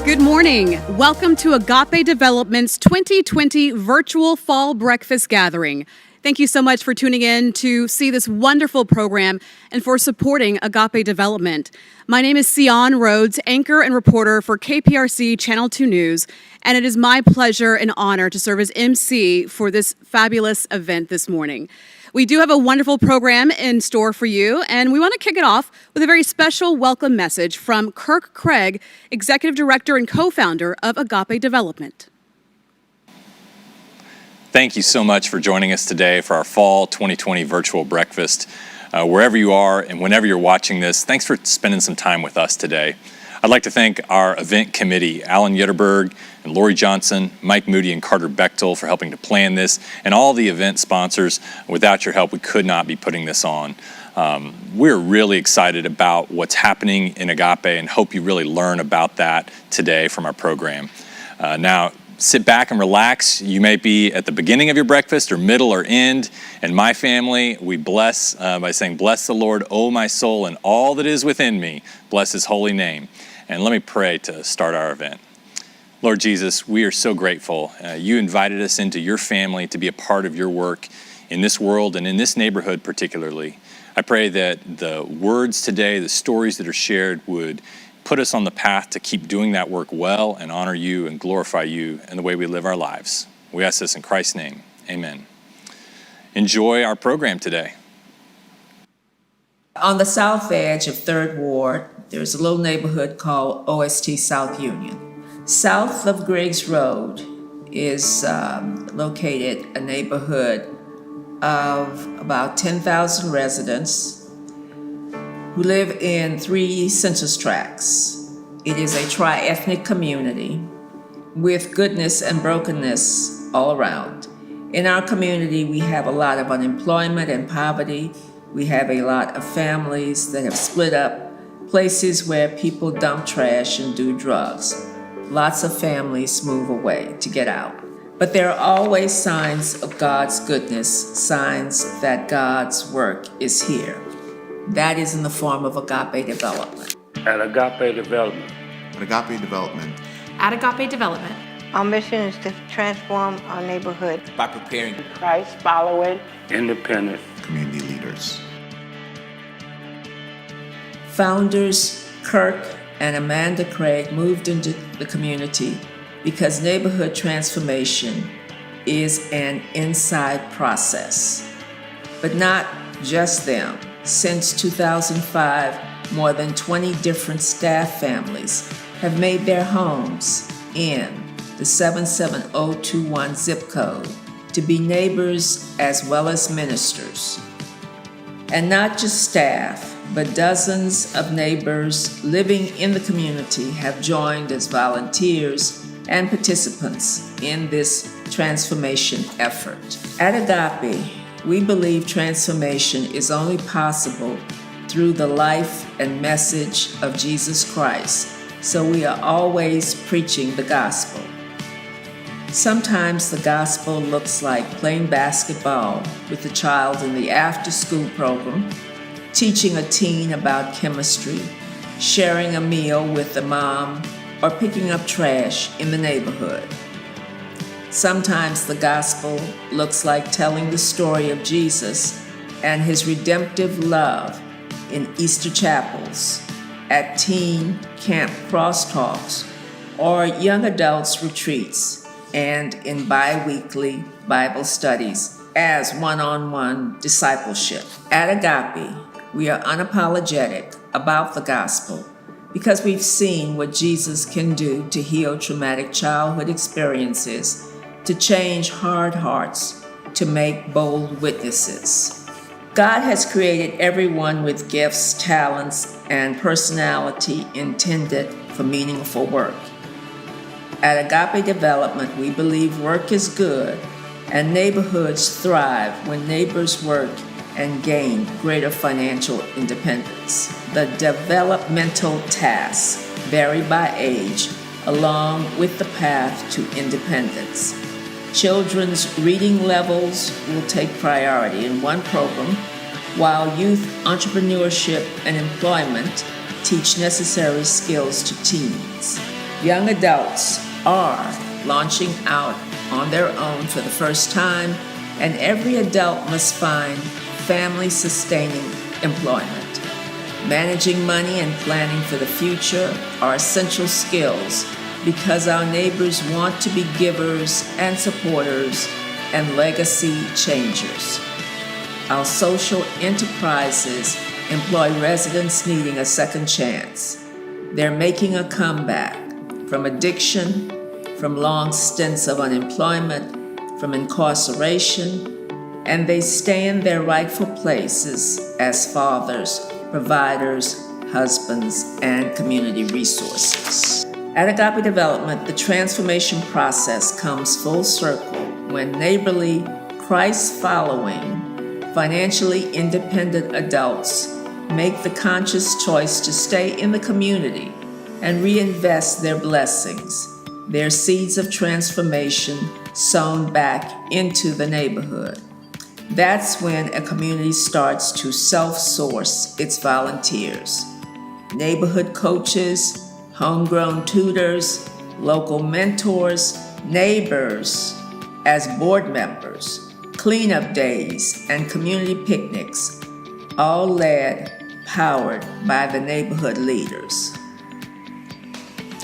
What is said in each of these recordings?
Good morning. Welcome to Agape Development's 2020 virtual fall breakfast gathering. Thank you so much for tuning in to see this wonderful program and for supporting Agape Development. My name is Sion Rhodes, anchor and reporter for KPRC Channel 2 News, and it is my pleasure and honor to serve as MC for this fabulous event this morning. We do have a wonderful program in store for you, and we want to kick it off with a very special welcome message from Kirk Craig, Executive Director and co-founder of Agape Development. Thank you so much for joining us today for our Fall 2020 virtual breakfast. Wherever you are and whenever you're watching this, thanks for spending some time with us today. I'd like to thank our event committee, Alan Yetterberg and Lori Johnson, Mike Moody and Carter Bechtel for helping to plan this, and all the event sponsors. Without your help, we could not be putting this on. We're really excited about what's happening in Agape and hope you really learn about that today from our program. Now, sit back and relax. You may be at the beginning of your breakfast or middle or end. And my family, we bless by saying, "Bless the Lord, O my soul, and all that is within me. Bless his holy name." And let me pray to start our event. Lord Jesus, we are so grateful. You invited us into your family to be a part of your work in this world and in this neighborhood particularly. I pray that the words today, the stories that are shared would put us on the path to keep doing that work well and honor you and glorify you in the way we live our lives. We ask this in Christ's name. Amen. Enjoy our program today. On the south edge of 3rd Ward, there's a little neighborhood called OST South Union. South of Griggs Road is located a neighborhood of about 10,000 residents who live in 3 census tracts. It is a tri-ethnic community with goodness and brokenness all around. In our community, we have a lot of unemployment and poverty. We have a lot of families that have split up, places where people dump trash and do drugs. Lots of families move away to get out. But there are always signs of God's goodness, signs that God's work is here. That is in the form of Agape Development. At Agape Development. At Agape Development. At Agape Development. Our mission is to transform our neighborhood by preparing Christ-following, independent community leaders. Founders Kirk and Amanda Craig moved into the community because neighborhood transformation is an inside process. But not just them. Since 2005, more than 20 different staff families have made their homes in the 77021 zip code to be neighbors as well as ministers. And not just staff, but dozens of neighbors living in the community have joined as volunteers and participants in this transformation effort. At Agape, we believe transformation is only possible through the life and message of Jesus Christ, so we are always preaching the gospel. Sometimes the gospel looks like playing basketball with a child in the after-school program, teaching a teen about chemistry, sharing a meal with the mom, or picking up trash in the neighborhood. Sometimes the gospel looks like telling the story of Jesus and his redemptive love in Easter chapels, at teen camp crosstalks, or young adults retreats, and in bi-weekly Bible studies as one-on-one discipleship. At Agape, we are unapologetic about the gospel because we've seen what Jesus can do to heal traumatic childhood experiences, to change hard hearts, to make bold witnesses. God has created everyone with gifts, talents, and personality intended for meaningful work. At Agape Development, we believe work is good and neighborhoods thrive when neighbors work and gain greater financial independence. The developmental tasks vary by age, along with the path to independence. Children's reading levels will take priority in one program, while youth entrepreneurship and employment teach necessary skills to teens. Young adults are launching out on their own for the first time, and every adult must find family-sustaining employment. Managing money and planning for the future are essential skills because our neighbors want to be givers and supporters and legacy changers. Our social enterprises employ residents needing a second chance. They're making a comeback from addiction, from long stints of unemployment, from incarceration, and they stay in their rightful places as fathers, providers, husbands, and community resources. At Agape Development, the transformation process comes full circle when neighborly, Christ-following, financially independent adults make the conscious choice to stay in the community and reinvest their blessings, their seeds of transformation sown back into the neighborhood. That's when a community starts to self-source its volunteers. Neighborhood coaches, homegrown tutors, local mentors, neighbors as board members, cleanup days, and community picnics, all led, powered by the neighborhood leaders.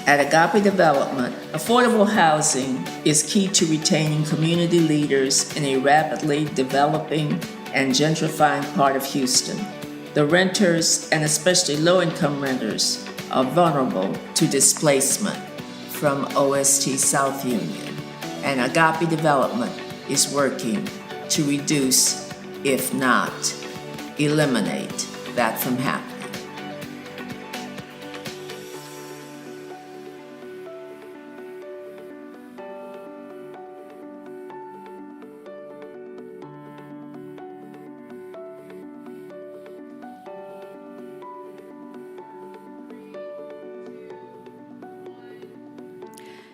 At Agape Development, affordable housing is key to retaining community leaders in a rapidly developing and gentrifying part of Houston. The renters, and especially low-income renters, are vulnerable to displacement from OST South Union, and Agape Development is working to reduce, if not eliminate, that from happening.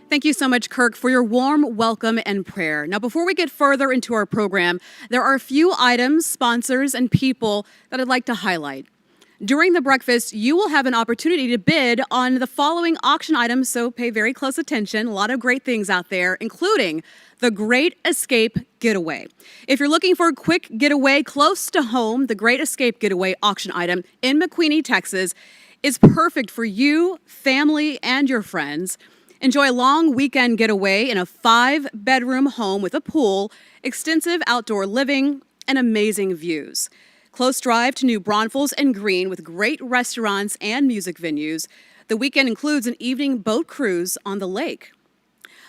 Thank you so much, Kirk, for your warm welcome and prayer. Now, before we get further into our program, there are a few items, sponsors, and people that I'd like to highlight. During the breakfast, you will have an opportunity to bid on the following auction items, so pay very close attention. A lot of great things out there, including the Great Escape Getaway. If you're looking for a quick getaway close to home, the Great Escape Getaway auction item in McQueeney, Texas, is perfect for you, family, and your friends. Enjoy a long weekend getaway in a 5-bedroom home with a pool, extensive outdoor living, and amazing views. Close drive to New Braunfels and Green with great restaurants and music venues. The weekend includes an evening boat cruise on the lake.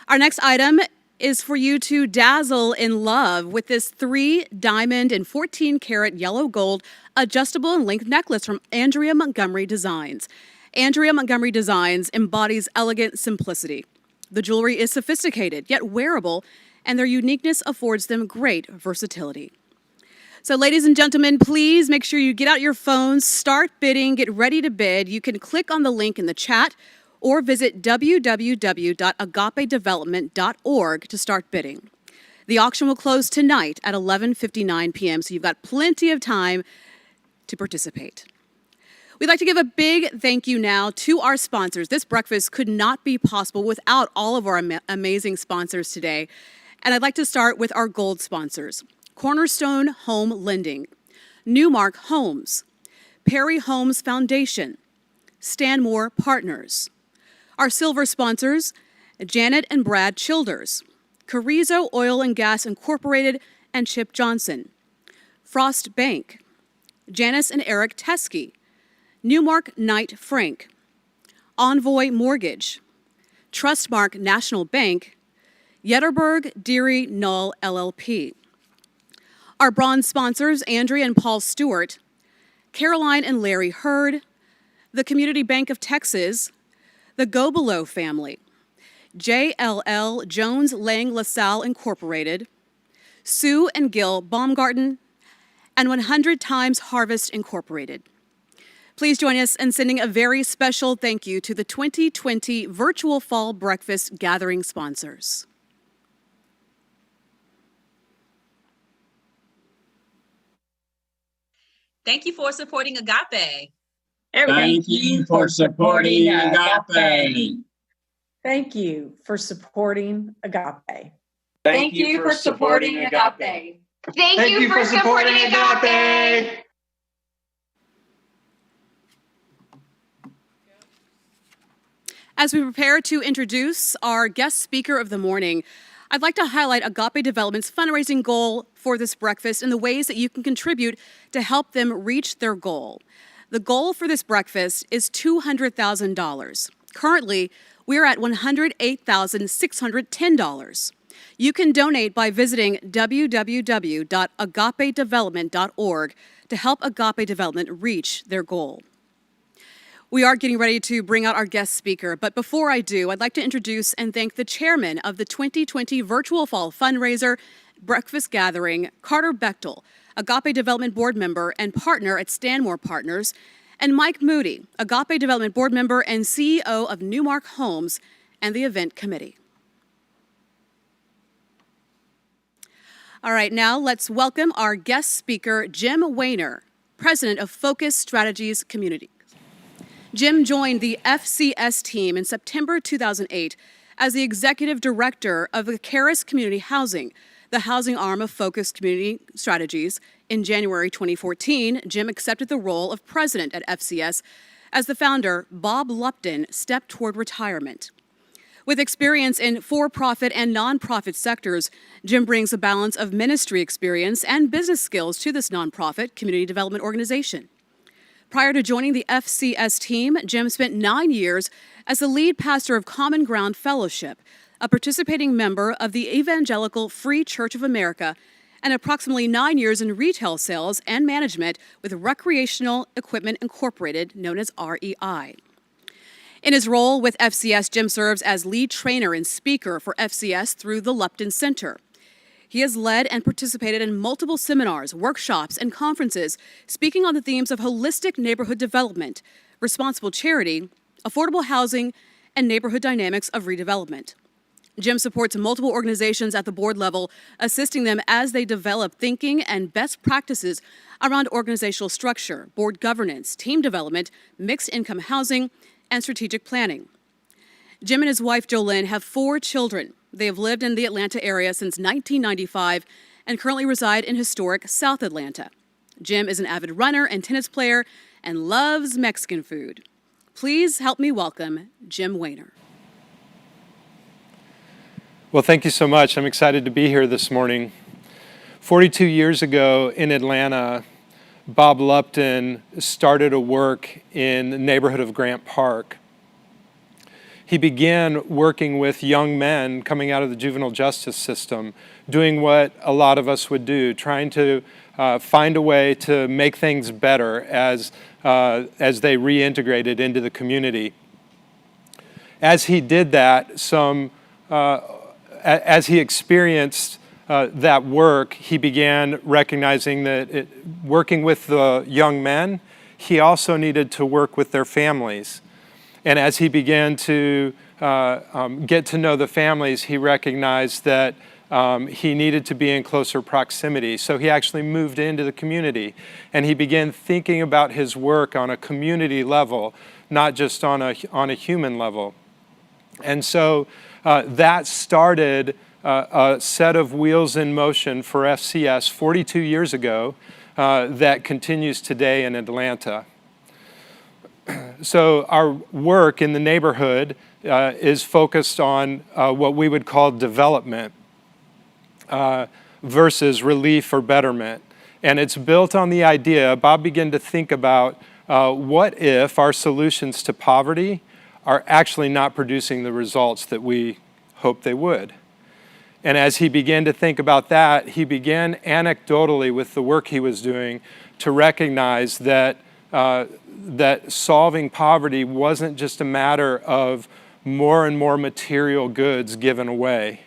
Our next item is for you to dazzle in love with this 3-diamond and 14-karat yellow gold adjustable and linked necklace from Andrea Montgomery Designs. Andrea Montgomery Designs embodies elegant simplicity. The jewelry is sophisticated, yet wearable, and their uniqueness affords them great versatility. So, ladies and gentlemen, please make sure you get out your phones, start bidding, get ready to bid. You can click on the link in the chat or visit www.agapedevelopment.org to start bidding. The auction will close tonight at 11:59 p.m., so you've got plenty of time to participate. We'd like to give a big thank you now to our sponsors. This breakfast could not be possible without all of our amazing sponsors today. And I'd like to start with our gold sponsors: Cornerstone Home Lending, Newmark Homes, Perry Homes Foundation, Stanmore Partners. Our silver sponsors: Janet and Brad Childers, Carrizo Oil and Gas Incorporated, and Chip Johnson, Frost Bank, Janice and Eric Teskey, Newmark Knight Frank, Envoy Mortgage, Trustmark National Bank, Yetterberg Deary Null LLP. Our bronze sponsors: Andrea and Paul Stewart, Caroline and Larry Hurd, the Community Bank of Texas, the Go Below family, JLL Jones Lang LaSalle Incorporated, Sue and Gil Baumgarten, and 100 Times Harvest Incorporated. Please join us in sending a very special thank you to the 2020 Virtual Fall Breakfast Gathering sponsors. Thank you for supporting Agape. Thank you for supporting Agape. Thank you for supporting Agape. Thank you for supporting Agape. Thank you for supporting Agape. As we prepare to introduce our guest speaker of the morning, I'd like to highlight Agape Development's fundraising goal for this breakfast and the ways that you can contribute to help them reach their goal. The goal for this breakfast is $200,000. Currently, we're at $108,610. You can donate by visiting www.agapedevelopment.org to help Agape Development reach their goal. We are getting ready to bring out our guest speaker, but before I do, I'd like to introduce and thank the chairman of the 2020 Virtual Fall Fundraiser Breakfast Gathering, Carter Bechtel, Agape Development Board member and partner at Stanmore Partners, and Mike Moody, Agape Development Board member and CEO of Newmark Homes and the event committee. All right, now let's welcome our guest speaker, Jim Weiner, president of Focus Strategies Community. Jim joined the FCS team in September 2008 as the executive director of the Caris Community Housing, the housing arm of Focus Community Strategies. In January 2014, Jim accepted the role of president at FCS as the founder, Bob Lupton, stepped toward retirement. With experience in for-profit and nonprofit sectors, Jim brings a balance of ministry experience and business skills to this nonprofit community development organization. Prior to joining the FCS team, Jim spent 9 years as the lead pastor of Common Ground Fellowship, a participating member of the Evangelical Free Church of America, and approximately 9 years in retail sales and management with Recreational Equipment Incorporated, known as REI. In his role with FCS, Jim serves as lead trainer and speaker for FCS through the Lupton Center. He has led and participated in multiple seminars, workshops, and conferences speaking on the themes of holistic neighborhood development, responsible charity, affordable housing, and neighborhood dynamics of redevelopment. Jim supports multiple organizations at the board level, assisting them as they develop thinking and best practices around organizational structure, board governance, team development, mixed income housing, and strategic planning. Jim and his wife, Jolynn, have 4 children. They have lived in the Atlanta area since 1995 and currently reside in historic South Atlanta. Jim is an avid runner and tennis player and loves Mexican food. Please help me welcome Jim Weiner. Well, thank you so much. I'm excited to be here this morning. 42 years ago in Atlanta, Bob Lupton started a work in the neighborhood of Grant Park. He began working with young men coming out of the juvenile justice system, doing what a lot of us would do, trying to find a way to make things better as they reintegrated into the community. As he did that, as he experienced that work, he began recognizing that working with the young men, he also needed to work with their families. And as he began to get to know the families, he recognized that he needed to be in closer proximity. So he actually moved into the community, and he began thinking about his work on a community level, not just on a human level. And so that started a set of wheels in motion for FCS 42 years ago that continues today in Atlanta. So our work in the neighborhood is focused on what we would call development versus relief or betterment. And it's built on the idea, Bob began to think about what if our solutions to poverty are actually not producing the results that we hope they would. And as he began to think about that, he began anecdotally with the work he was doing to recognize that that solving poverty wasn't just a matter of more and more material goods given away,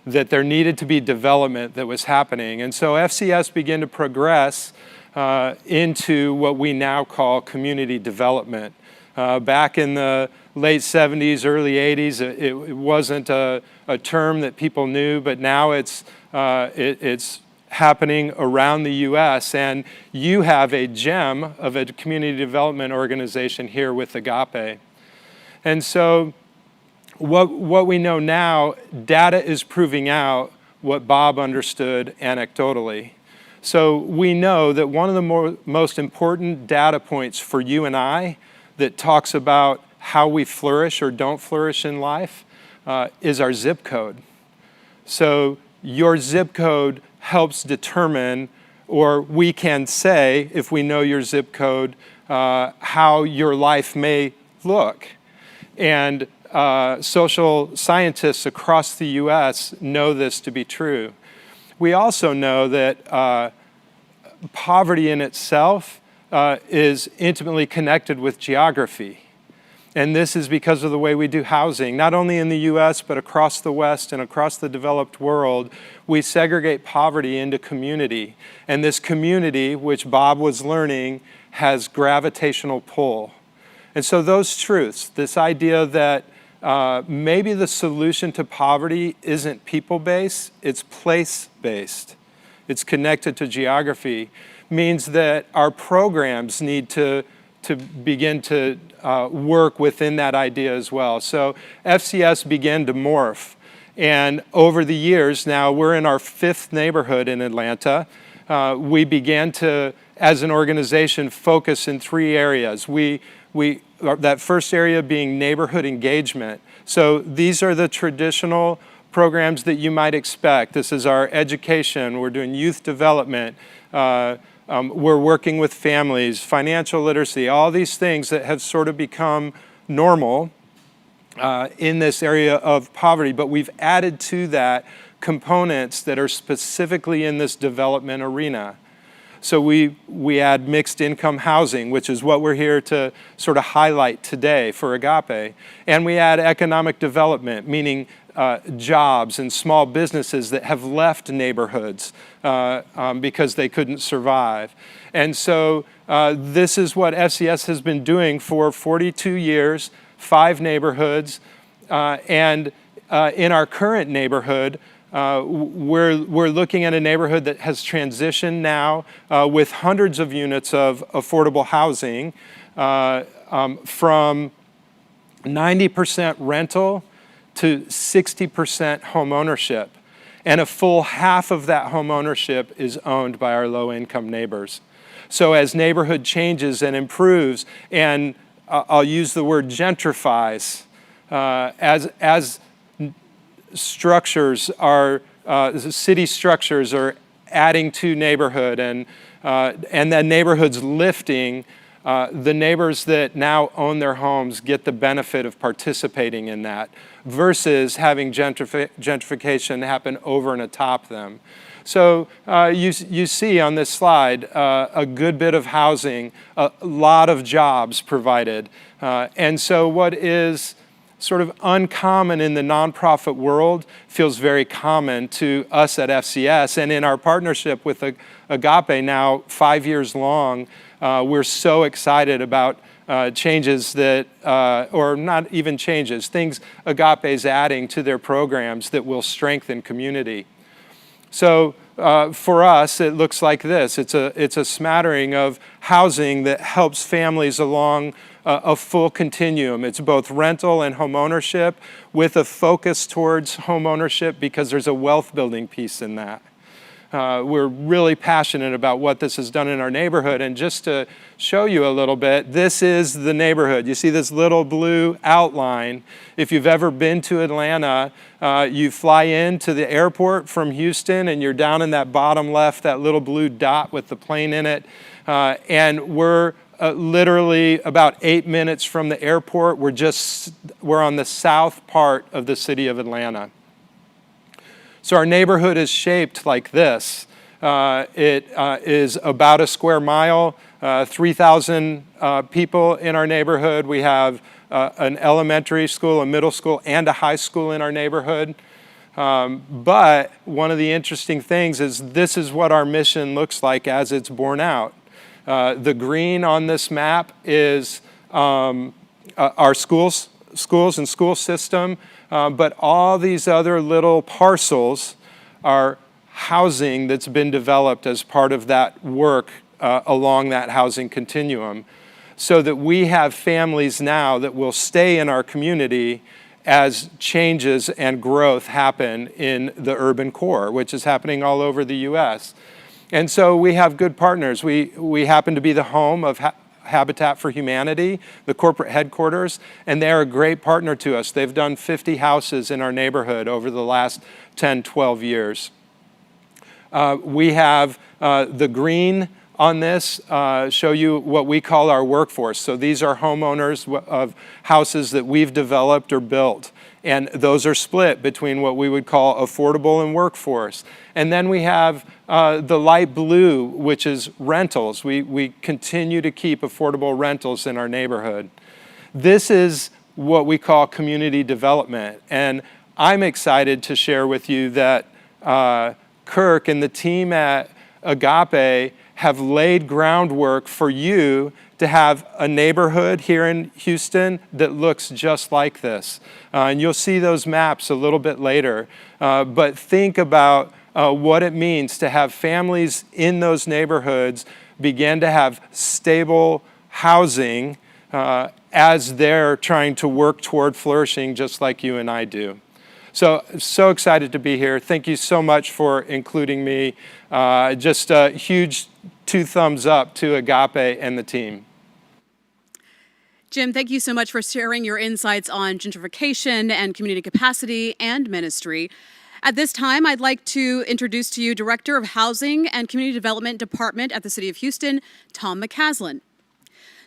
that there needed to be development that was happening. And so FCS began to progress into what we now call community development. Back in the late 70s, early 80s, it wasn't a term that people knew, but now it's happening around the U.S., and you have a gem of a community development organization here with Agape. And so what we know now, data is proving out what Bob understood anecdotally. So we know that one of the most important data points for you and I that talks about how we flourish or don't flourish in life is our zip code. So your zip code helps determine, or we can say, if we know your zip code, how your life may look. And social scientists across the US know this to be true. We also know that poverty in itself is intimately connected with geography. And this is because of the way we do housing. Not only in the US, but across the West and across the developed world, we segregate poverty into community. And this community, which Bob was learning, has gravitational pull. And so those truths, this idea that maybe the solution to poverty isn't people-based, it's place-based. It's connected to geography, means that our programs need to begin to work within that idea as well. So FCS began to morph. And over the years, now we're in our 5th neighborhood in Atlanta. We began to, as an organization, focus in 3 areas. That first area being neighborhood engagement. So these are the traditional programs that you might expect. This is our education. We're doing youth development. We're working with families, financial literacy, all these things that have sort of become normal in this area of poverty. But we've added to that components that are specifically in this development arena. So we add mixed income housing, which is what we're here to sort of highlight today for Agape. And we add economic development, meaning jobs and small businesses that have left neighborhoods because they couldn't survive. And so this is what FCS has been doing for 42 years, 5 neighborhoods. And in our current neighborhood, we're looking at a neighborhood that has transitioned now with hundreds of units of affordable housing from 90% rental to 60% home ownership. And a full half of that home ownership is owned by our low-income neighbors. So as neighborhood changes and improves, and I'll use the word gentrifies, as structures are, city structures are adding to neighborhood and then neighborhoods lifting, the neighbors that now own their homes get the benefit of participating in that versus having gentrification happen over and atop them. So you see on this slide a good bit of housing, a lot of jobs provided. And so what is sort of uncommon in the nonprofit world feels very common to us at FCS. And in our partnership with Agape now 5 years long, we're so excited about changes that, or not even changes, things Agape's adding to their programs that will strengthen community. So for us, it looks like this. It's a smattering of housing that helps families along a full continuum. It's both rental and home ownership with a focus towards home ownership because there's a wealth building piece in that. We're really passionate about what this has done in our neighborhood. And just to show you a little bit, this is the neighborhood. You see this little blue outline. If you've ever been to Atlanta, you fly into the airport from Houston and you're down in that bottom left, that little blue dot with the plane in it. And we're literally about 8 minutes from the airport. We're on the south part of the city of Atlanta. So our neighborhood is shaped like this. It is about a square mile, 3,000 people in our neighborhood. We have an elementary school, a middle school, and a high school in our neighborhood. But one of the interesting things is this is what our mission looks like as it's borne out. The green on this map is our schools and school system, but all these other little parcels are housing that's been developed as part of that work along that housing continuum, so that we have families now that will stay in our community as changes and growth happen in the urban core, which is happening all over the U.S. And so we have good partners. We happen to be the home of Habitat for Humanity, the corporate headquarters, and they're a great partner to us. They've done 50 houses in our neighborhood over the last 10, 12 years. We have the green on this, show you what we call our workforce. So these are homeowners of houses that we've developed or built. And those are split between what we would call affordable and workforce. And then we have the light blue, which is rentals. We continue to keep affordable rentals in our neighborhood. This is what we call community development. And I'm excited to share with you that Kirk and the team at Agape have laid groundwork for you to have a neighborhood here in Houston that looks just like this. And you'll see those maps a little bit later. But think about what it means to have families in those neighborhoods begin to have stable housing as they're trying to work toward flourishing just like you and I do. So excited to be here. Thank you so much for including me. Just a huge 2 thumbs up to Agape and the team. Jim, thank you so much for sharing your insights on gentrification and community capacity and ministry. At this time, I'd like to introduce to you Director of Housing and Community Development Department at the City of Houston, Tom McCaslin.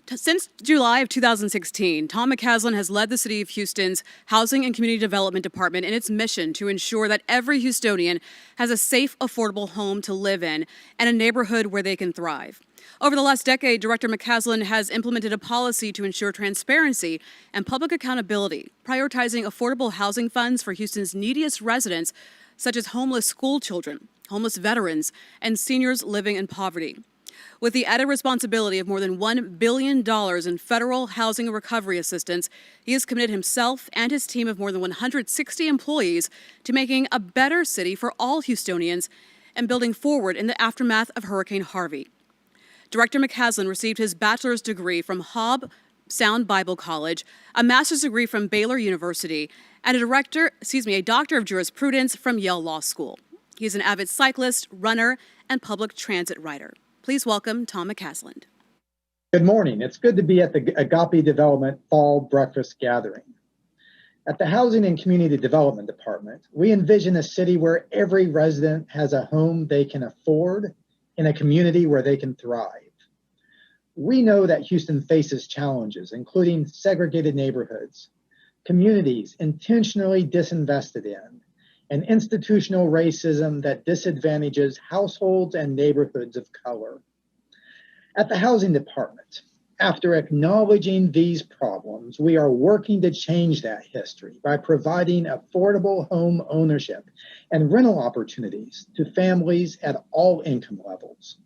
Since July of 2016, Tom McCaslin has led the City of Houston's Housing and Community Development Department in its mission to ensure that every Houstonian has a safe, affordable home to live in and a neighborhood where they can thrive. Over the last decade, Director McCaslin has implemented a policy to ensure transparency and public accountability, prioritizing affordable housing funds for Houston's neediest residents, such as homeless school children, homeless veterans, and seniors living in poverty. With the added responsibility of more than $1 billion in federal housing recovery assistance, he has committed himself and his team of more than 160 employees to making a better city for all Houstonians and building forward in the aftermath of Hurricane Harvey. Director McCaslin received his bachelor's degree from Hobb Sound Bible College, a master's degree from Baylor University, and a doctor of jurisprudence from Yale Law School. He's an avid cyclist, runner, and public transit rider. Please welcome Tom McCaslin. Good morning. It's good to be at the Agape Development Fall Breakfast Gathering. At the Housing and Community Development Department, we envision a city where every resident has a home they can afford in a community where they can thrive. We know that Houston faces challenges, including segregated neighborhoods, communities intentionally disinvested in, and institutional racism that disadvantages households and neighborhoods of color. At the Housing Department, after acknowledging these problems, we are working to change that history by providing affordable home ownership and rental opportunities to families at all income levels.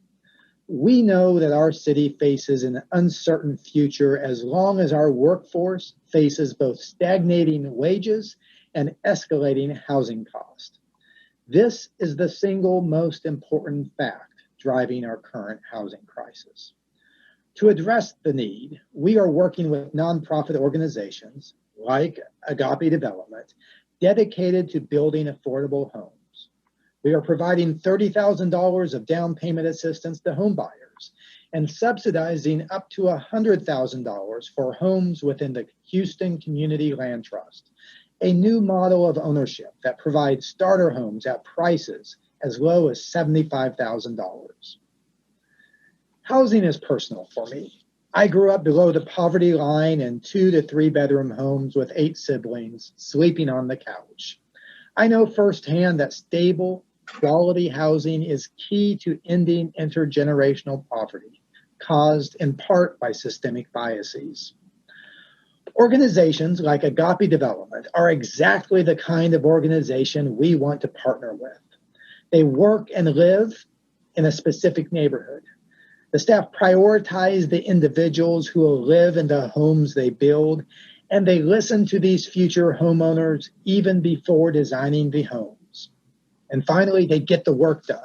We know that our city faces an uncertain future as long as our workforce faces both stagnating wages and escalating housing costs. This is the single most important fact driving our current housing crisis. To address the need, we are working with nonprofit organizations like Agape Development dedicated to building affordable homes. We are providing $30,000 of down payment assistance to home buyers and subsidizing up to $100,000 for homes within the Houston Community Land Trust, a new model of ownership that provides starter homes at prices as low as $75,000. Housing is personal for me. I grew up below the poverty line in 2 to 3 bedroom homes with 8 siblings sleeping on the couch. I know firsthand that stable, quality housing is key to ending intergenerational poverty, caused in part by systemic biases. Organizations like Agape Development are exactly the kind of organization we want to partner with. They work and live in a specific neighborhood. The staff prioritize the individuals who will live in the homes they build, and they listen to these future homeowners even before designing the homes. And finally, they get the work done.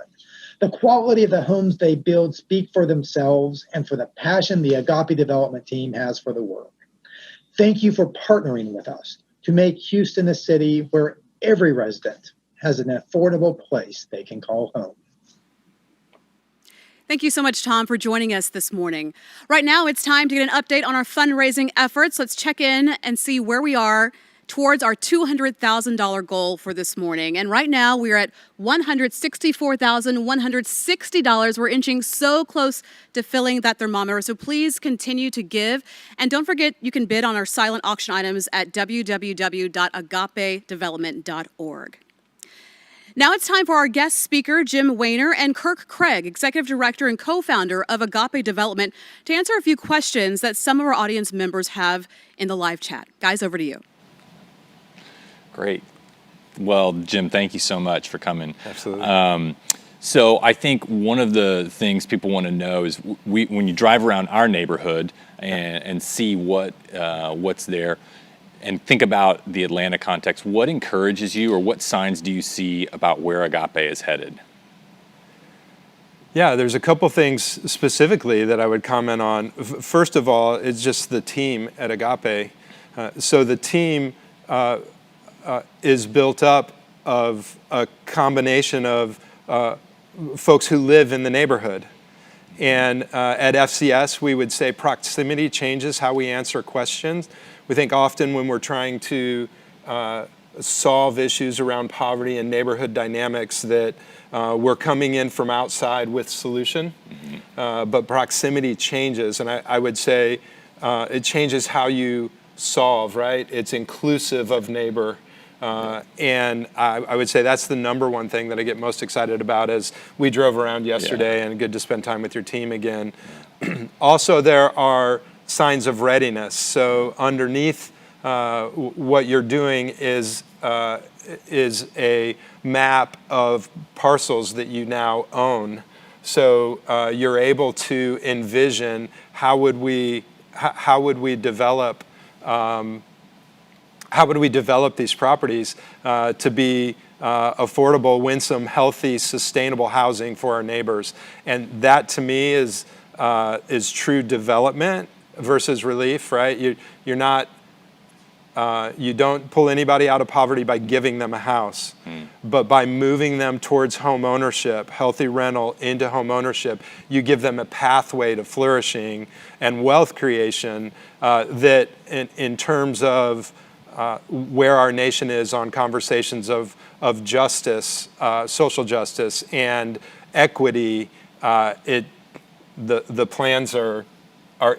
The quality of the homes they build speak for themselves and for the passion the Agape Development team has for the work. Thank you for partnering with us to make Houston a city where every resident has an affordable place they can call home. Thank you so much, Tom, for joining us this morning. Right now, it's time to get an update on our fundraising efforts. Let's check in and see where we are towards our $200,000 goal for this morning. And right now, we're at $164,160. We're inching so close to filling that thermometer. So please continue to give. And don't forget, you can bid on our silent auction items at www.agapedevelopment.org. Now it's time for our guest speaker, Jim Weiner, and Kirk Craig, Executive Director and co-founder of Agape Development, to answer a few questions that some of our audience members have in the live chat. Guys, over to you. Great. Well, Jim, thank you so much for coming. Absolutely. So I think one of the things people want to know is when you drive around our neighborhood and see what's there, and think about the Atlanta context, what encourages you or what signs do you see about where Agape is headed? Yeah, there's a couple things specifically that I would comment on. First of all, it's just the team at Agape. So the team is built up of a combination of folks who live in the neighborhood. And at FCS, we would say proximity changes how we answer questions. We think often when we're trying to solve issues around poverty and neighborhood dynamics that we're coming in from outside with solution, but proximity changes. And I would say it changes how you solve, right? It's inclusive of neighbor. And I would say that's the number one thing that I get most excited about as we drove around yesterday, and good to spend time with your team again. Also, there are signs of readiness. So underneath what you're doing is a map of parcels that you now own. So you're able to envision how would we develop these properties to be affordable, winsome, healthy, sustainable housing for our neighbors. And that to me is true development versus relief, right? You're not, you don't pull anybody out of poverty by giving them a house, but by moving them towards home ownership, healthy rental into home ownership, you give them a pathway to flourishing and wealth creation that in terms of where our nation is on conversations of justice, social justice, and equity, the plans are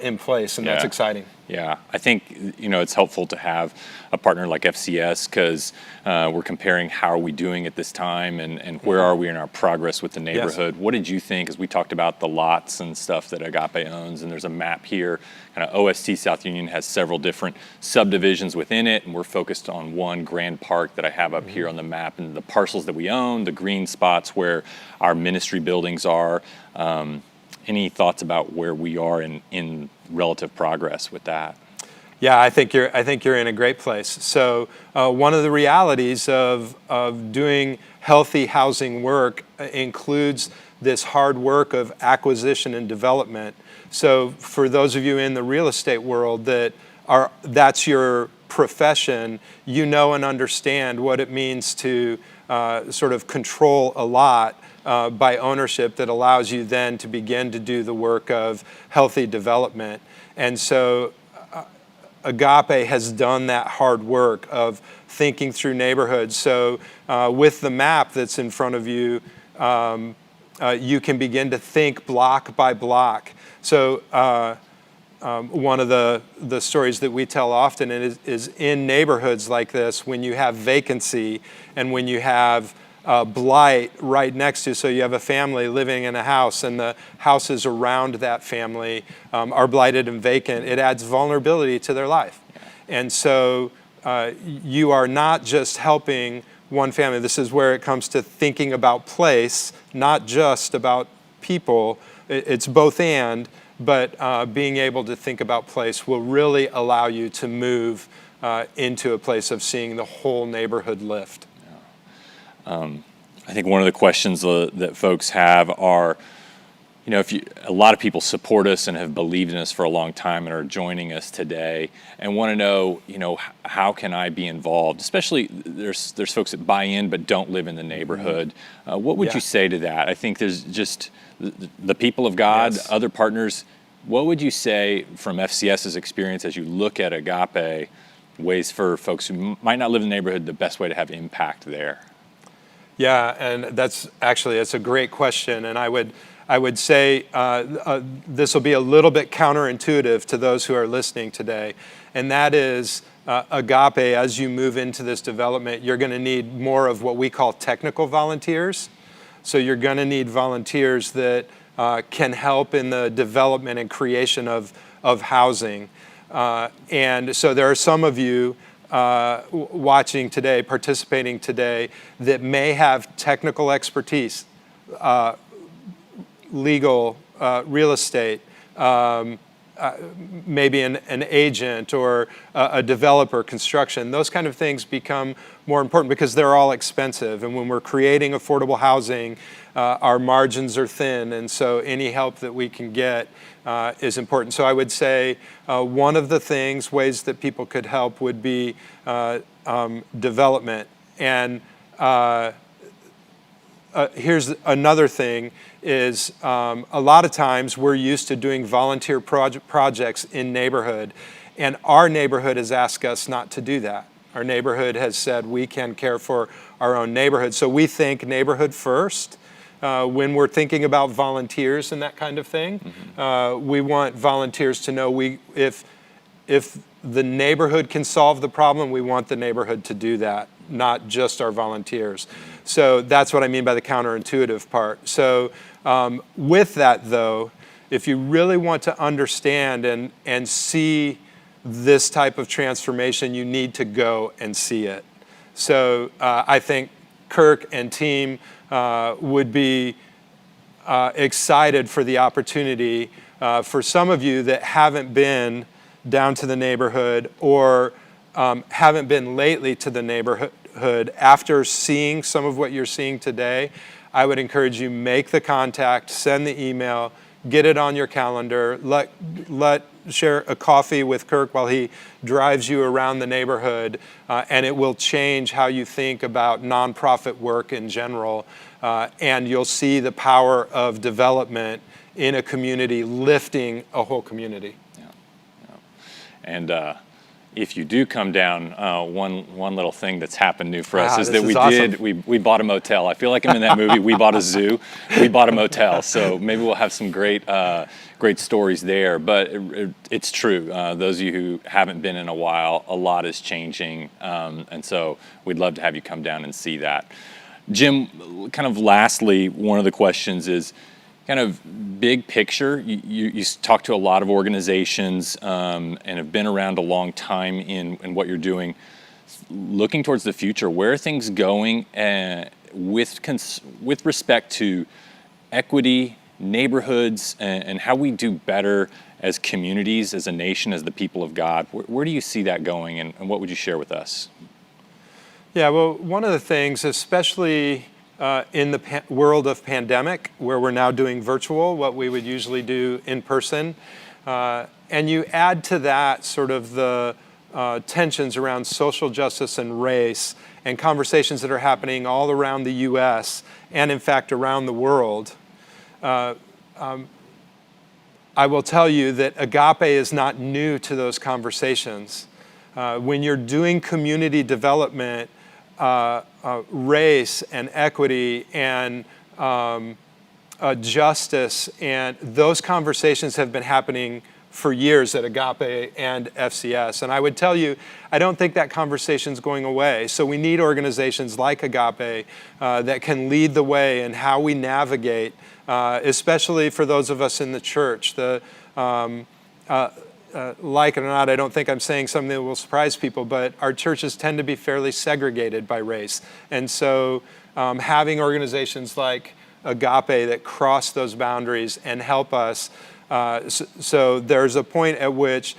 in place, and that's exciting. Yeah, I think it's helpful to have a partner like FCS because we're comparing how are we doing at this time and where are we in our progress with the neighborhood. Yes. What did you think as we talked about the lots and stuff that Agape owns, and there's a map here, kind of OST South Union has several different subdivisions within it, and we're focused on one grand park that I have up here on the map, and the parcels that we own, the green spots where our ministry buildings are. Any thoughts about where we are in relative progress with that? Yeah, I think you're in a great place. So one of the realities of doing healthy housing work includes this hard work of acquisition and development. So for those of you in the real estate world that's your profession, you know and understand what it means to sort of control a lot by ownership that allows you then to begin to do the work of healthy development. And so Agape has done that hard work of thinking through neighborhoods. So with the map that's in front of you, you can begin to think block by block. So one of the stories that we tell often is in neighborhoods like this, when you have vacancy and when you have blight right next to, so you have a family living in a house and the houses around that family are blighted and vacant, it adds vulnerability to their life. And so you are not just helping one family. This is where it comes to thinking about place, not just about people. It's both and, but being able to think about place will really allow you to move into a place of seeing the whole neighborhood lift. I think one of the questions that folks have are, a lot of people support us and have believed in us for a long time and are joining us today and want to know, how can I be involved? Especially there's folks that buy in but don't live in the neighborhood. What would you say to that? I think there's just the people of God, Yes. other partners. What would you say from FCS's experience as you look at Agape, ways for folks who might not live in the neighborhood, the best way to have impact there? Yeah, and that's a great question, and I would say this will be a little bit counterintuitive to those who are listening today, and that is Agape, as you move into this development, you're going to need more of what we call technical volunteers. So you're going to need volunteers that can help in the development and creation of housing. And so there are some of you watching today, participating today, that may have technical expertise, legal, real estate, maybe an agent or a developer, construction. Those kind of things become more important because they're all expensive. And when we're creating affordable housing, our margins are thin. And so any help that we can get is important. So I would say one of the ways that people could help would be development. And here's another thing is a lot of times we're used to doing volunteer projects in neighborhood, and our neighborhood has asked us not to do that. Our neighborhood has said we can care for our own neighborhood. So we think neighborhood first. When we're thinking about volunteers and that kind of thing, we want volunteers to know if the neighborhood can solve the problem, we want the neighborhood to do that, not just our volunteers. So that's what I mean by the counterintuitive part. So with that, though, if you really want to understand and see this type of transformation, you need to go and see it. So I think Kirk and team would be excited for the opportunity for some of you that haven't been down to the neighborhood or haven't been lately to the neighborhood. After seeing some of what you're seeing today, I would encourage you, make the contact, send the email, get it on your calendar, share a coffee with Kirk while he drives you around the neighborhood, and it will change how you think about nonprofit work in general, and you'll see the power of development in a community lifting a whole community. And if you do come down, one little thing that's happened new for us is this that is awesome. we bought a motel. I feel like I'm in that movie, We Bought a Zoo. We bought a motel. So maybe we'll have some great stories there. But it's true. Those of you who haven't been in a while, a lot is changing. And so we'd love to have you come down and see that. Jim, kind of lastly, one of the questions is, kind of big picture, you talk to a lot of organizations and have been around a long time in what you're doing. Looking towards the future, where are things going with respect to equity, neighborhoods, and how we do better as communities, as a nation, as the people of God? Where do you see that going, and what would you share with us? Yeah, well, one of the things, especially in the world of pandemic, where we're now doing virtual, what we would usually do in person. And you add to that sort of the tensions around social justice and race and conversations that are happening all around the U.S. and, in fact, around the world. I will tell you that Agape is not new to those conversations. When you're doing community development, race and equity and justice, and those conversations have been happening for years at Agape and FCS. And I would tell you, I don't think that conversation's going away. So we need organizations like Agape that can lead the way in how we navigate, especially for those of us in the church. Like it or not, I don't think I'm saying something that will surprise people, but our churches tend to be fairly segregated by race. And so having organizations like Agape that cross those boundaries and help us, so there's a point at which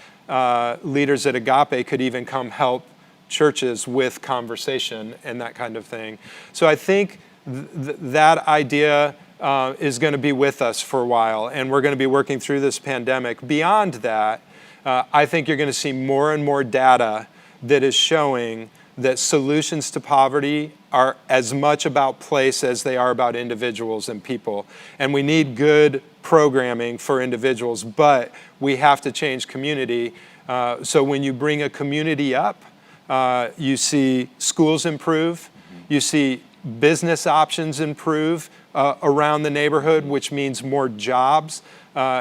leaders at Agape could even come help churches with conversation and that kind of thing. So I think that idea is going to be with us for a while, and we're going to be working through this pandemic. Beyond that, I think you're going to see more and more data that is showing that solutions to poverty are as much about place as they are about individuals and people. And we need good programming for individuals, but we have to change community. So when you bring a community up, you see schools improve, you see business options improve around the neighborhood, which means more jobs.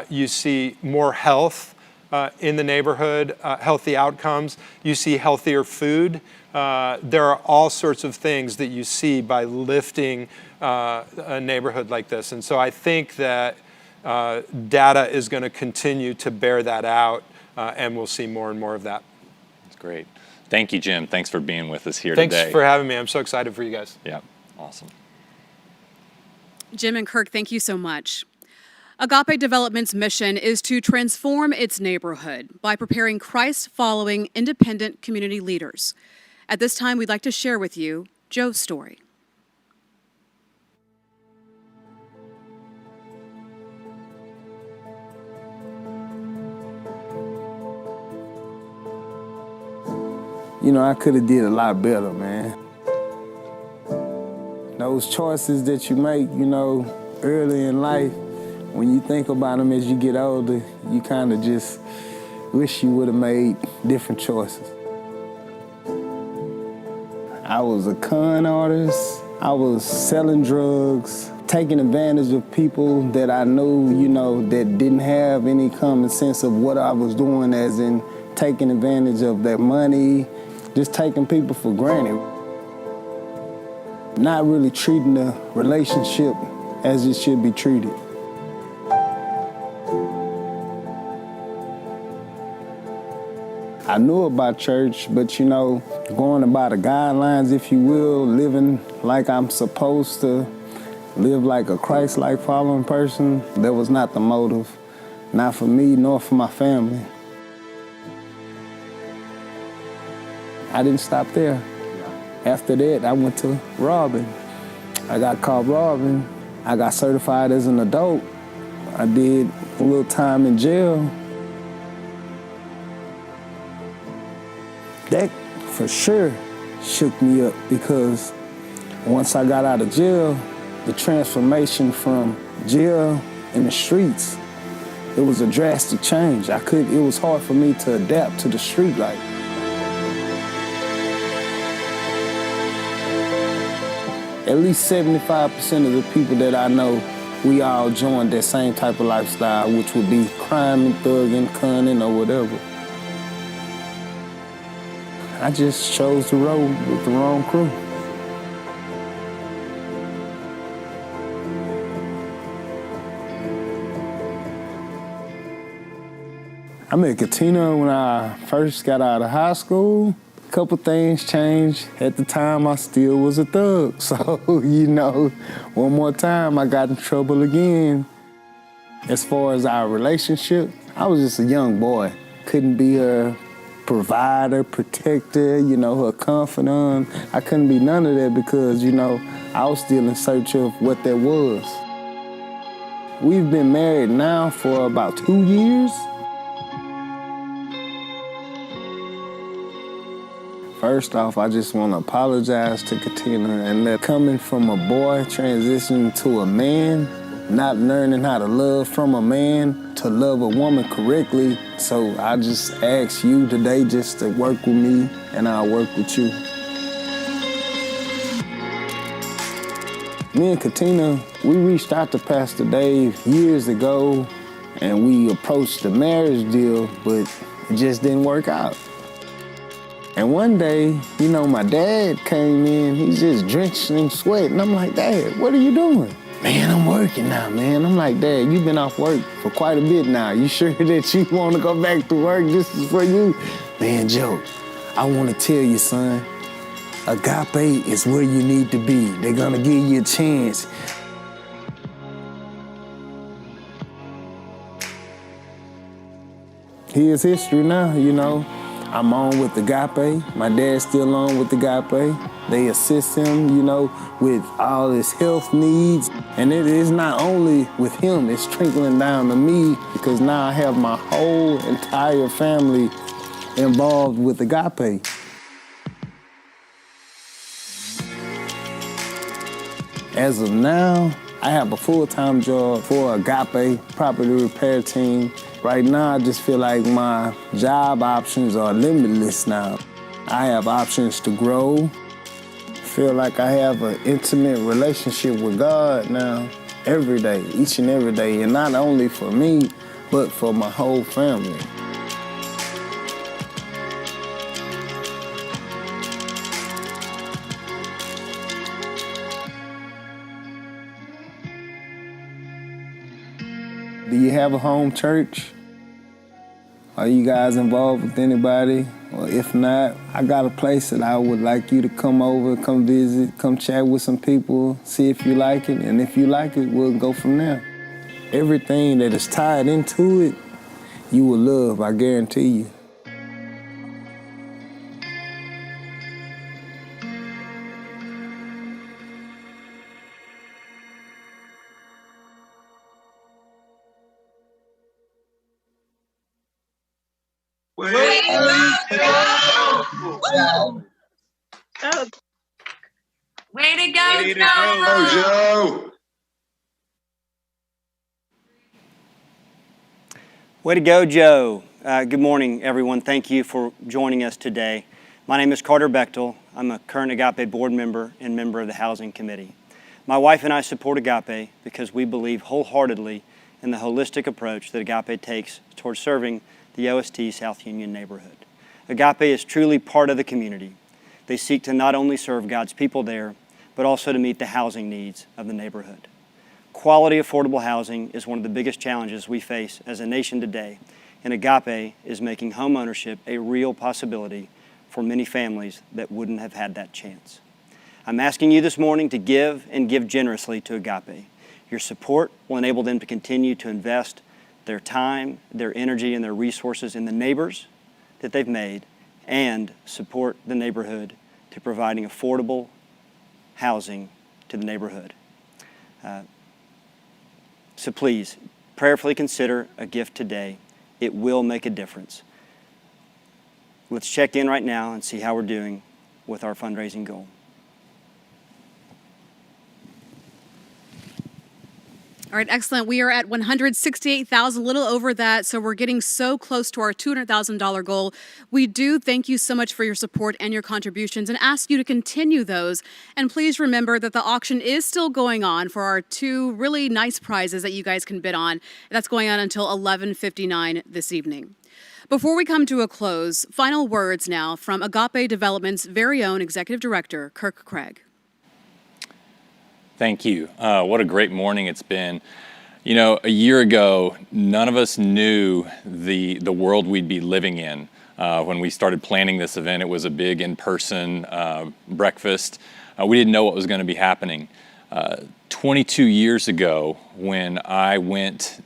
You see more health in the neighborhood, healthy outcomes. You see healthier food. There are all sorts of things that you see by lifting a neighborhood like this. And so I think that data is going to continue to bear that out, and we'll see more and more of that. That's great. Thank you, Jim. Thanks for being with us here today. Thanks for having me. I'm so excited for you guys. Yeah, awesome. Jim and Kirk, thank you so much. Agape Development's mission is to transform its neighborhood by preparing Christ-following independent community leaders. At this time, we'd like to share with you Joe's story. You know, I could have did a lot better, man. Those choices that you make, you know, early in life, when you think about them as you get older, you kind of just wish you would have made different choices. I was a con artist. I was selling drugs, taking advantage of people that I knew, you know, that didn't have any common sense of what I was doing, as in taking advantage of their money, just taking people for granted. Not really treating the relationship as it should be treated. I knew about church, but you know, going by the guidelines, if you will, living like I'm supposed to live like a Christ-like following person, that was not the motive, not for me nor for my family. I didn't stop there. After that, I went to robbing. I got caught robbing. I got certified as an adult. I did a little time in jail. That for sure shook me up, because once I got out of jail, the transformation from jail in the streets, it was a drastic change. It was hard for me to adapt to the street life. At least 75% of the people that I know, we all joined that same type of lifestyle, which would be crime and thugging, cunning, or whatever. I just chose to roll with the wrong crew. I met Katina when I first got out of high school. A couple things changed. At the time, I still was a thug. So, you know, one more time, I got in trouble again. As far as our relationship, I was just a young boy. Couldn't be her provider, protector, you know, her confidant. I couldn't be none of that because, you know, I was still in search of what that was. We've been married now for about 2 years. First off, I just want to apologize to Katina, and that coming from a boy transitioning to a man, not learning how to love from a man to love a woman correctly. So I just ask you today just to work with me, and I'll work with you. Me and Katina, we reached out to Pastor Dave years ago, and we approached the marriage deal, but it just didn't work out. And one day, you know, my dad came in, he's just drenched in sweat, and I'm like, Dad, what are you doing? Man, I'm working now, man. I'm like, Dad, you've been off work for quite a bit now. You sure that you want to go back to work? This is for you? Man, Joe, I want to tell you, son, Agape is where you need to be. They're going to give you a chance. Here's history now, you know. I'm on with Agape. My dad's still on with Agape. They assist him, you know, with all his health needs. And it is not only with him, it's trickling down to me because now I have my whole entire family involved with Agape. As of now, I have a full-time job for Agape property repair team. Right now, I just feel like my job options are limitless now. I have options to grow. Feel like I have an intimate relationship with God now, every day, each and every day, and not only for me, but for my whole family. Do you have a home church? Are you guys involved with anybody? Or if not, I got a place that I would like you to come over, come visit, come chat with some people, see if you like it. And if you like it, we'll go from there. Everything that is tied into it, you will love, I guarantee you. Way to go! Way to go, Way to Joe! go, Joe! Way to go, Joe. Good morning, everyone. Thank you for joining us today. My name is Carter Bechtel. I'm a current Agape board member and member of the Housing Committee. My wife and I support Agape because we believe wholeheartedly in the holistic approach that Agape takes towards serving the OST South Union neighborhood. Agape is truly part of the community. They seek to not only serve God's people there, but also to meet the housing needs of the neighborhood. Quality, affordable housing is one of the biggest challenges we face as a nation today, and Agape is making home ownership a real possibility for many families that wouldn't have had that chance. I'm asking you this morning to give and give generously to Agape. Your support will enable them to continue to invest their time, their energy, and their resources in the neighbors that they've made and support the neighborhood to providing affordable housing to the neighborhood. So please, prayerfully consider a gift today. It will make a difference. Let's check in right now and see how we're doing with our fundraising goal. All right, excellent. We are at $168,000, a little over that, so we're getting so close to our $200,000 goal. We do thank you so much for your support and your contributions and ask you to continue those. And please remember that the auction is still going on for our two really nice prizes that you guys can bid on. That's going on until 11:59 this evening. Before we come to a close, final words now from Agape Development's very own Executive Director, Kirk Craig. Thank you. What a great morning it's been. You know, a year ago, none of us knew the world we'd be living in. When we started planning this event, it was a big in-person breakfast. We didn't know what was going to be happening. 22 years ago, when I went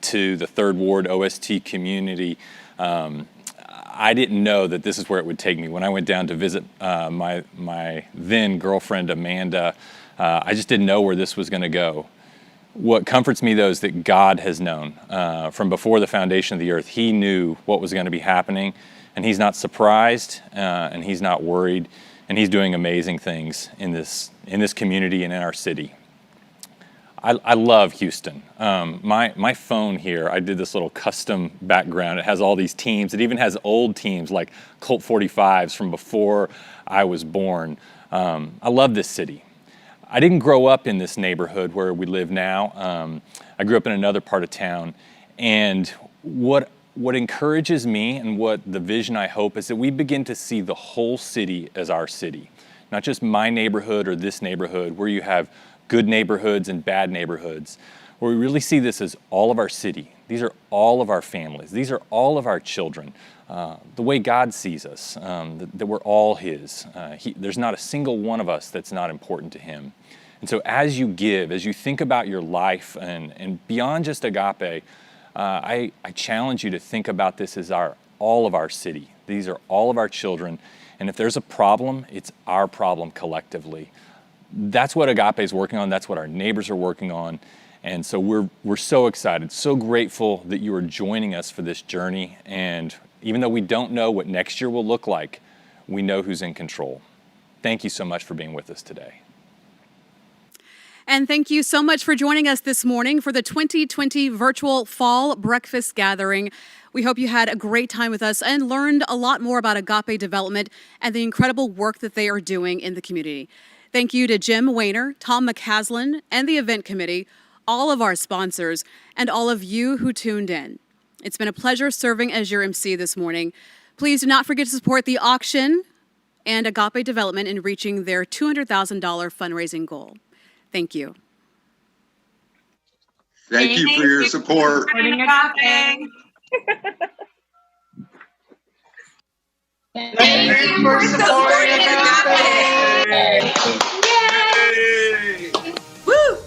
to the 3rd Ward OST community, I didn't know that this is where it would take me. When I went down to visit my then girlfriend, Amanda, I just didn't know where this was going to go. What comforts me, though, is that God has known. From before the foundation of the earth, He knew what was going to be happening, and He's not surprised, and He's not worried, and He's doing amazing things in this community and in our city. I love Houston. My phone here, I did this little custom background. It has all these teams. It even has old teams like Colt 45s from before I was born. I love this city. I didn't grow up in this neighborhood where we live now. I grew up in another part of town. And what encourages me and what the vision I hope is that we begin to see the whole city as our city. Not just my neighborhood or this neighborhood where you have good neighborhoods and bad neighborhoods, where we really see this as all of our city. These are all of our families. These are all of our children. The way God sees us, that we're all His. There's not a single one of us that's not important to Him. And so as you give, as you think about your life and beyond just Agape, I challenge you to think about this as our all of our city. These are all of our children. And if there's a problem, it's our problem collectively. That's what Agape is working on. That's what our neighbors are working on. And so we're so excited, so grateful that you are joining us for this journey. And even though we don't know what next year will look like, we know who's in control. Thank you so much for being with us today. And thank you so much for joining us this morning for the 2020 virtual fall breakfast gathering. We hope you had a great time with us and learned a lot more about Agape Development and the incredible work that they are doing in the community. Thank you to Jim Wayner, Tom McCaslin, and the event committee, all of our sponsors, and all of you who tuned in. It's been a pleasure serving as your MC this morning. Please do not forget to support the auction and Agape Development in reaching their $200,000 fundraising goal. Thank you. Thank you for your support. Agape. Thank you for supporting Agape. Yay! Woo!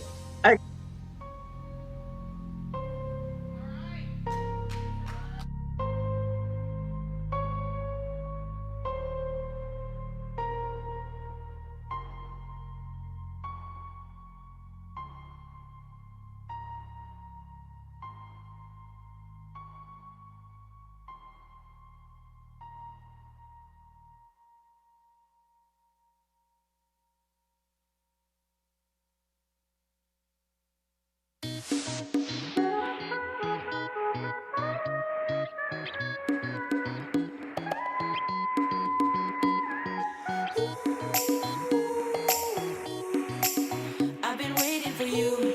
I've been waiting for you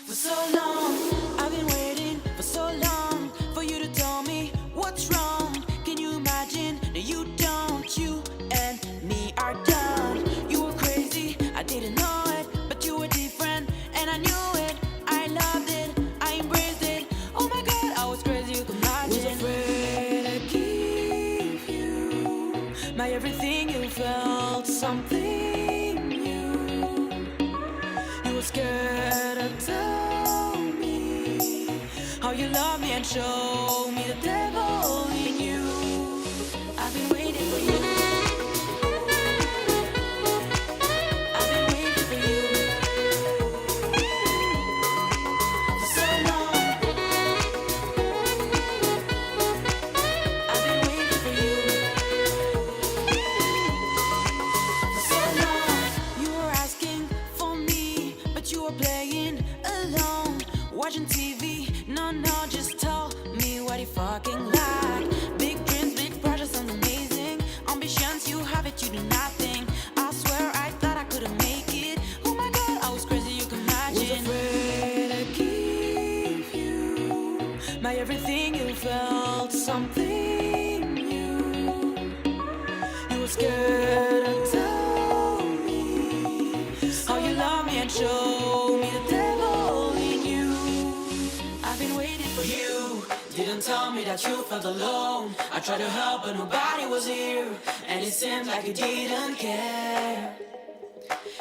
for so long. I've been waiting for so long for you to tell me what's wrong. Can you imagine? No, you don't. You and me are done. You were crazy, I didn't know it, but you were different, and I knew it. I loved it, I embraced it. Oh my God, I was crazy. You can imagine. Was afraid I'd give you my everything. You felt something new. You were scared to tell me how you love me and show me the devil in you. I've been waiting for you. I've been waiting for you for so long. I've been waiting for you for so long. You were asking for me, but you were playing alone, watching TV. No, just tell me what you fucking like. Big dreams, big projects, sound amazing. Ambitions, you have it, you do nothing. I swear I thought I couldn't make it. Oh my God, I was crazy, you can imagine. Was afraid I'd give you my everything. You felt something new. You were scared to tell me how you love me and show me the devil in you. I've been waiting for you. Didn't tell me that you felt alone. I tried to help, but nobody was here, and it seemed like you didn't care.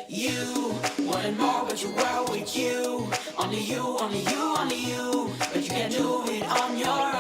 You wanted more, but you were with you. Only you, only you, only you. But you can't do it on your